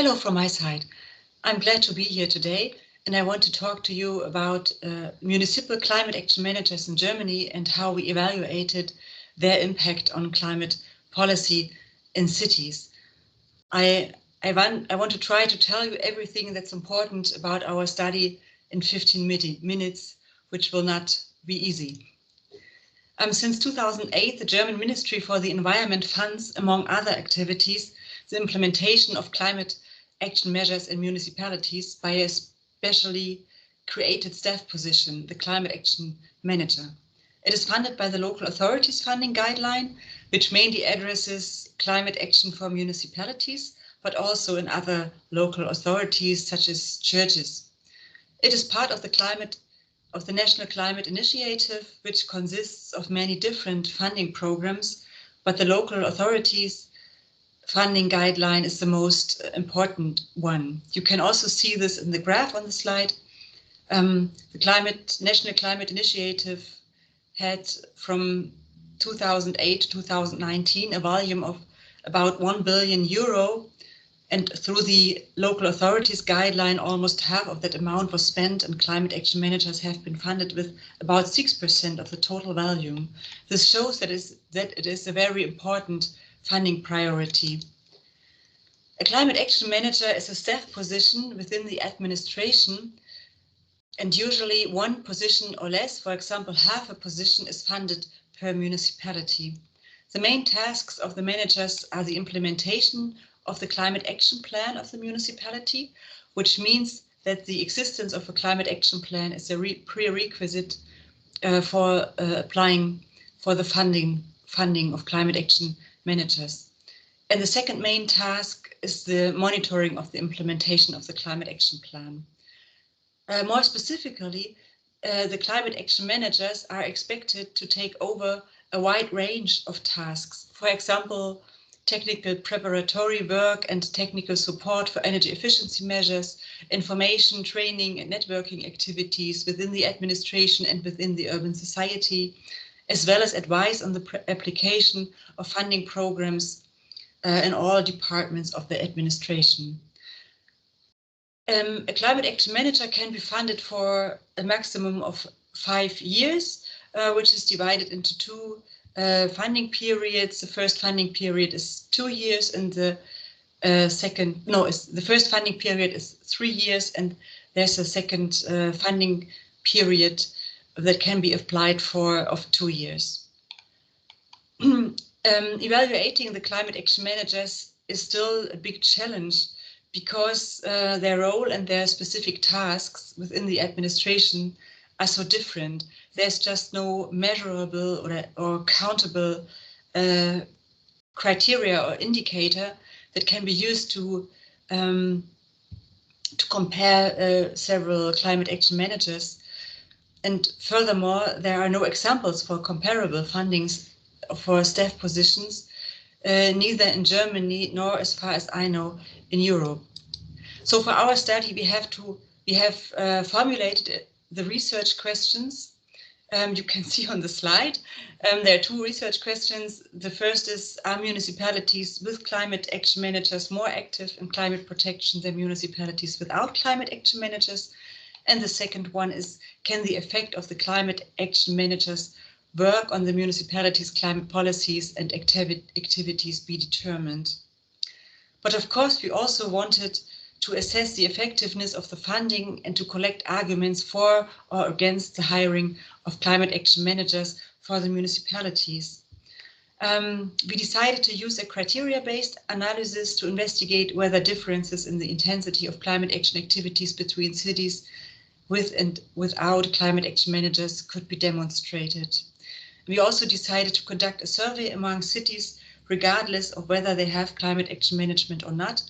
Hello from my side. I'm glad to be here today, and I want to talk to you about municipal climate action managers in Germany and how we evaluated their impact on climate policy in cities. I want to try to tell you everything that's important about our study in 15 minutes, which will not be easy. Since 2008, the German Ministry for the Environment funds, among other activities, the implementation of climate action measures in municipalities by a specially created staff position, the Climate Action Manager. It is funded by the Local Authorities Funding Guideline, which mainly addresses climate action for municipalities, but also in other local authorities such as churches. It is part of the National Climate Initiative, which consists of many different funding programs, but the local authorities funding guideline is the most important one. You can also see this in the graph on the slide. The National Climate Initiative had from 2008 to 2019 a volume of about 1 billion euro. And through the local authorities guideline, almost half of that amount was spent, and climate action managers have been funded with about 6% of the total volume. This shows that it is a very important funding priority. A climate action manager is a staff position within the administration, and usually one position or less, for example, half a position, is funded per municipality. The main tasks of the managers are the implementation of the climate action plan of the municipality, which means that the existence of a climate action plan is a prerequisite for applying for the funding of climate action managers. And the second main task is the monitoring of the implementation of the climate action plan. More specifically, the climate action managers are expected to take over a wide range of tasks. For example, technical preparatory work and technical support for energy efficiency measures, information, training and networking activities within the administration and within the urban society, as well as advice on the application of funding programs in all departments of the administration. A climate action manager can be funded for a maximum of 5 years, which is divided into two funding periods. The first funding period is 2 years, and the first funding period is 3 years, and there's a second funding period that can be applied for of 2 years. Evaluating the climate action managers is still a big challenge because their role and their specific tasks within the administration are so different. There's just no measurable or countable criteria or indicator that can be used to compare several climate action managers. And furthermore, there are no examples for comparable fundings for staff positions, neither in Germany nor, as far as I know, in Europe. So for our study, we have formulated the research questions. You can see on the slide. There are two research questions. The first is, are municipalities with climate action managers more active in climate protection than municipalities without climate action managers? And the second one is, can the effect of the climate action managers work on the municipalities' climate policies and activities be determined? But of course, we also wanted to assess the effectiveness of the funding and to collect arguments for or against the hiring of climate action managers for the municipalities. We decided to use a criteria-based analysis to investigate whether differences in the intensity of climate action activities between cities with and without climate action managers could be demonstrated. We also decided to conduct a survey among cities, regardless of whether they have climate action management or not,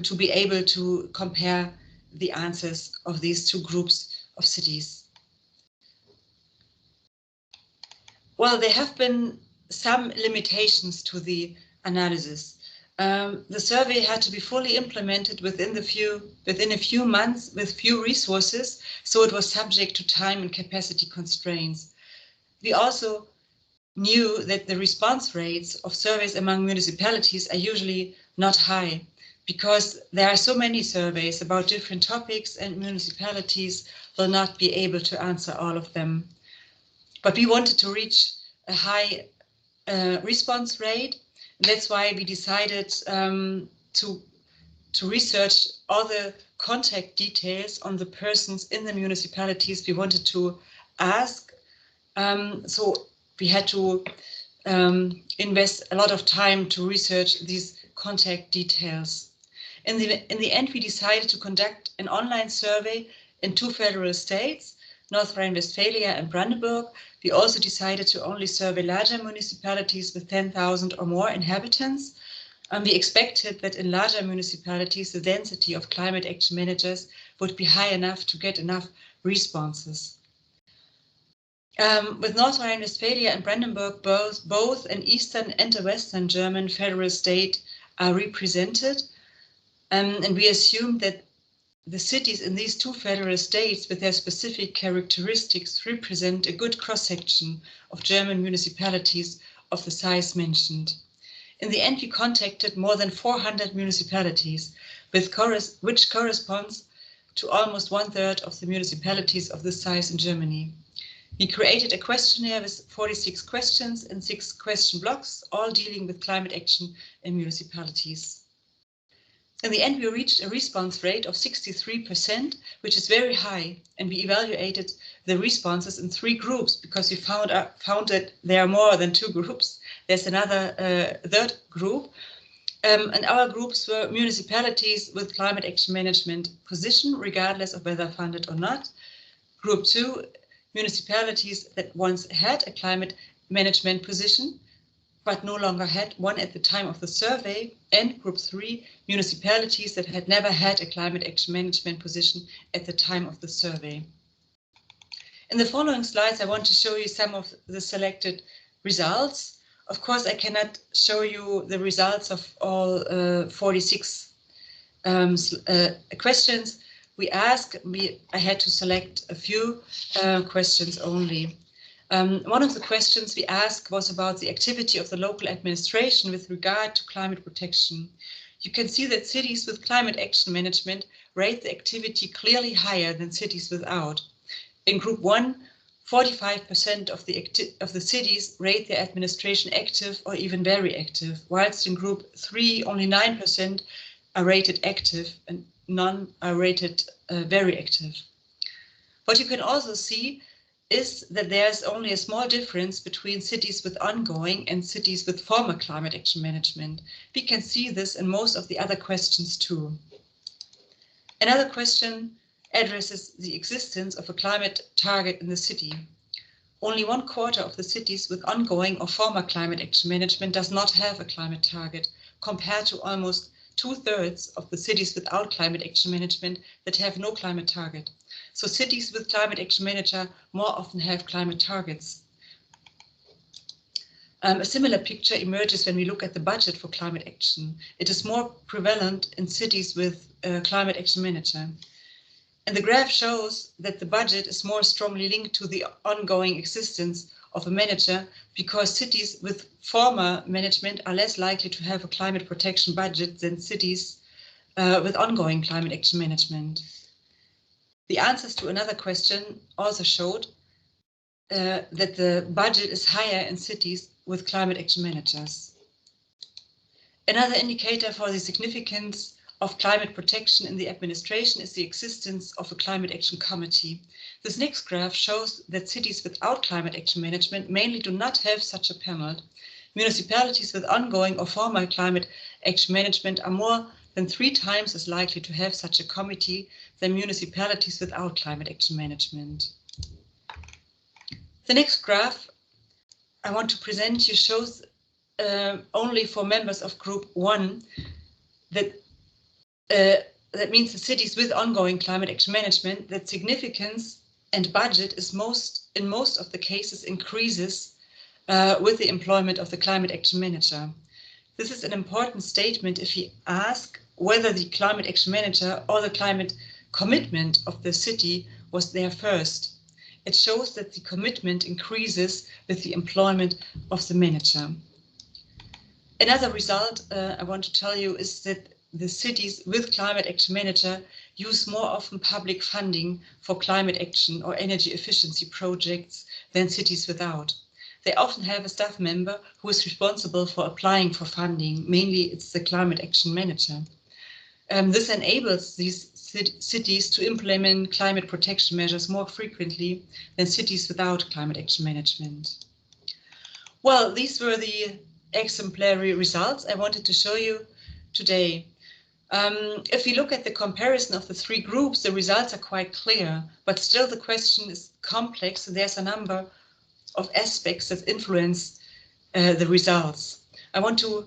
to be able to compare the answers of these two groups of cities. Well, there have been some limitations to the analysis. The survey had to be fully implemented within a few months with few resources, so it was subject to time and capacity constraints. We also knew that the response rates of surveys among municipalities are usually not high, because there are so many surveys about different topics and municipalities will not be able to answer all of them. But we wanted to reach a high response rate. And that's why we decided to research all the contact details on the persons in the municipalities we wanted to ask. So we had to invest a lot of time to research these contact details. In the end, we decided to conduct an online survey in 2 federal states, North Rhine-Westphalia and Brandenburg. We also decided to only survey larger municipalities with 10,000 or more inhabitants. We expected that in larger municipalities, the density of climate action managers would be high enough to get enough responses. With North Rhine-Westphalia and Brandenburg, both an eastern and a western German federal state are represented. And we assumed that the cities in these 2 federal states with their specific characteristics represent a good cross-section of German municipalities of the size mentioned. In the end, we contacted more than 400 municipalities, which corresponds to almost 1/3 of the municipalities of this size in Germany. We created a questionnaire with 46 questions in 6 question blocks, all dealing with climate action in municipalities. In the end, we reached a response rate of 63%, which is very high, and we evaluated the responses in 3 groups because we found that there are more than 2 groups. There's another 3rd group, and our groups were municipalities with climate action management position, regardless of whether funded or not. Group 2, municipalities that once had a climate management position, but no longer had one at the time of the survey, and Group 3, municipalities that had never had a climate action management position at the time of the survey. In the following slides, I want to show you some of the selected results. Of course, I cannot show you the results of all 46 questions we asked. I had to select a few questions only. One of the questions we asked was about the activity of the local administration with regard to climate protection. You can see that cities with climate action management rate the activity clearly higher than cities without. In Group 1, 45% of the cities rate their administration active or even very active, whilst in Group 3, only 9% are rated active and none are rated very active. What you can also see is that there's only a small difference between cities with ongoing and cities with former climate action management. We can see this in most of the other questions too. Another question addresses the existence of a climate target in the city. Only 1/4 of the cities with ongoing or former climate action management does not have a climate target, compared to almost 2/3 of the cities without climate action management that have no climate target. So cities with climate action manager more often have climate targets. A similar picture emerges when we look at the budget for climate action. It is more prevalent in cities with climate action manager. And the graph shows that the budget is more strongly linked to the ongoing existence of a manager, because cities with former management are less likely to have a climate protection budget than cities with ongoing climate action management. The answers to another question also showed that the budget is higher in cities with climate action managers. Another indicator for the significance of climate protection in the administration is the existence of a climate action committee. This next graph shows that cities without climate action management mainly do not have such a panel. Municipalities with ongoing or former climate action management are more than 3 times as likely to have such a committee than municipalities without climate action management. The next graph I want to present you shows only for members of Group 1 that means the cities with ongoing climate action management, that significance and budget is in most of the cases increases with the employment of the climate action manager. This is an important statement if we ask whether the climate action manager or the climate commitment of the city was there first. It shows that the commitment increases with the employment of the manager. Another result I want to tell you is that the cities with climate action manager use more often public funding for climate action or energy efficiency projects than cities without. They often have a staff member who is responsible for applying for funding. Mainly it's the climate action manager. This enables these cities to implement climate protection measures more frequently than cities without climate action management. Well, these were the exemplary results I wanted to show you today. If we look at the comparison of the three groups, the results are quite clear, but still the question is complex and there's a number of aspects that influence the results. I want to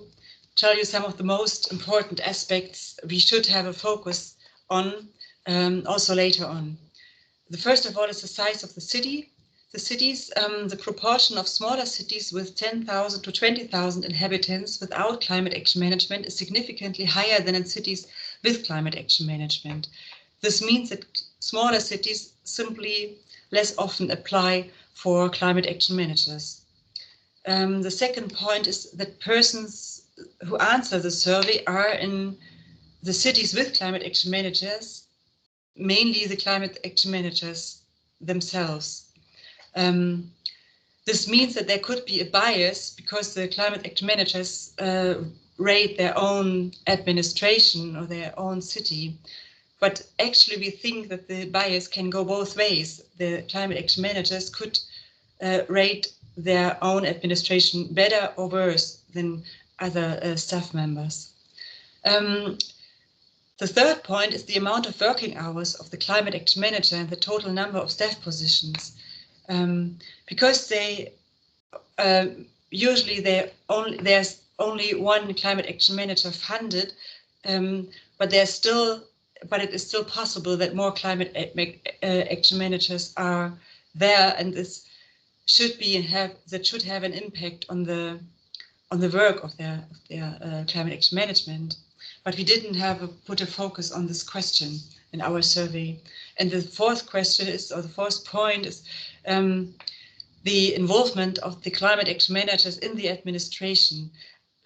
tell you some of the most important aspects we should have a focus on also later on. The first of all is the size of the city. The cities, the proportion of smaller cities with 10,000 to 20,000 inhabitants without climate action management is significantly higher than in cities with climate action management. This means that smaller cities simply less often apply for climate action managers. The second point is that persons who answer the survey are in the cities with climate action managers, mainly the climate action managers themselves. This means that there could be a bias because the climate action managers rate their own administration or their own city. But actually we think that the bias can go both ways. The climate action managers could rate their own administration better or worse than other staff members. The third point is the amount of working hours of the climate action manager and the total number of staff positions. Because they usually there's only one climate action manager funded, but it is still possible that more climate action managers are there, and this should have an impact on the work of their climate action management. But we didn't put a focus on this question in our survey. And the fourth question is, or the fourth point is, the involvement of the climate action managers in the administration.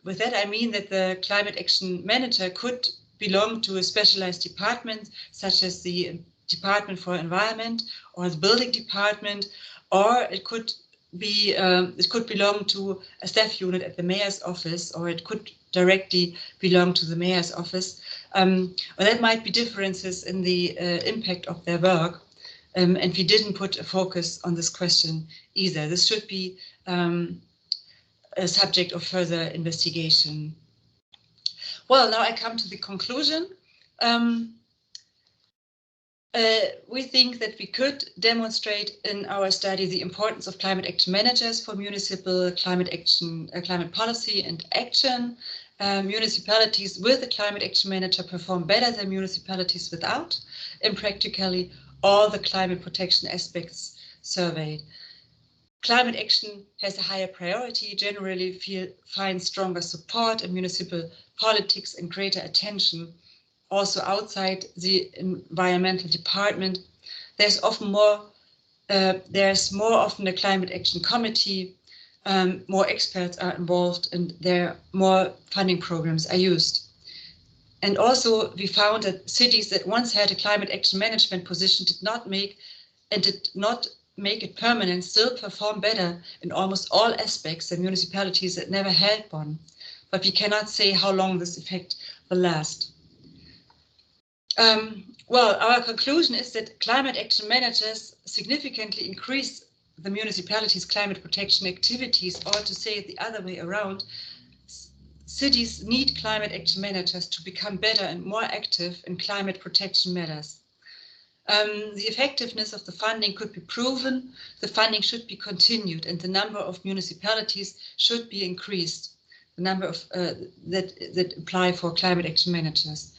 With that, I mean that the climate action manager could belong to a specialized department, such as the Department for Environment or the Building Department, or it could belong to a staff unit at the mayor's office, or it could directly belong to the mayor's office. Or that might be differences in the impact of their work. And we didn't put a focus on this question either. This should be a subject of further investigation. Well, now I come to the conclusion. We think that we could demonstrate in our study the importance of climate action managers for municipal climate policy and action. Municipalities with a climate action manager perform better than municipalities without in practically all the climate protection aspects surveyed. Climate action has a higher priority, generally finds stronger support in municipal politics and greater attention. Also outside the environmental department, there's more often a climate action committee, more experts are involved, and more funding programs are used. And also we found that cities that once had a climate action management position did not make it permanent, still perform better in almost all aspects than municipalities that never had one. But we cannot say how long this effect will last. Well, our conclusion is that climate action managers significantly increase the municipality's climate protection activities, or to say it the other way around, cities need climate action managers to become better and more active in climate protection matters. The effectiveness of the funding could be proven, the funding should be continued, and the number of municipalities should be increased, the number of that apply for climate action managers.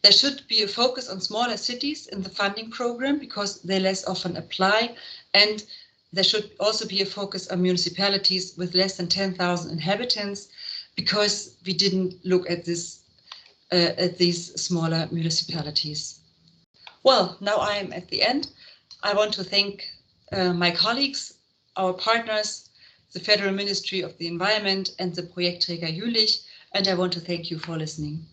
There should be a focus on smaller cities in the funding program because they less often apply, and there should also be a focus on municipalities with less than 10,000 inhabitants because we didn't look at these smaller municipalities. Well, now I am at the end. I want to thank my colleagues, our partners, the Federal Ministry of the Environment, and the Projektträger Jülich, and I want to thank you for listening.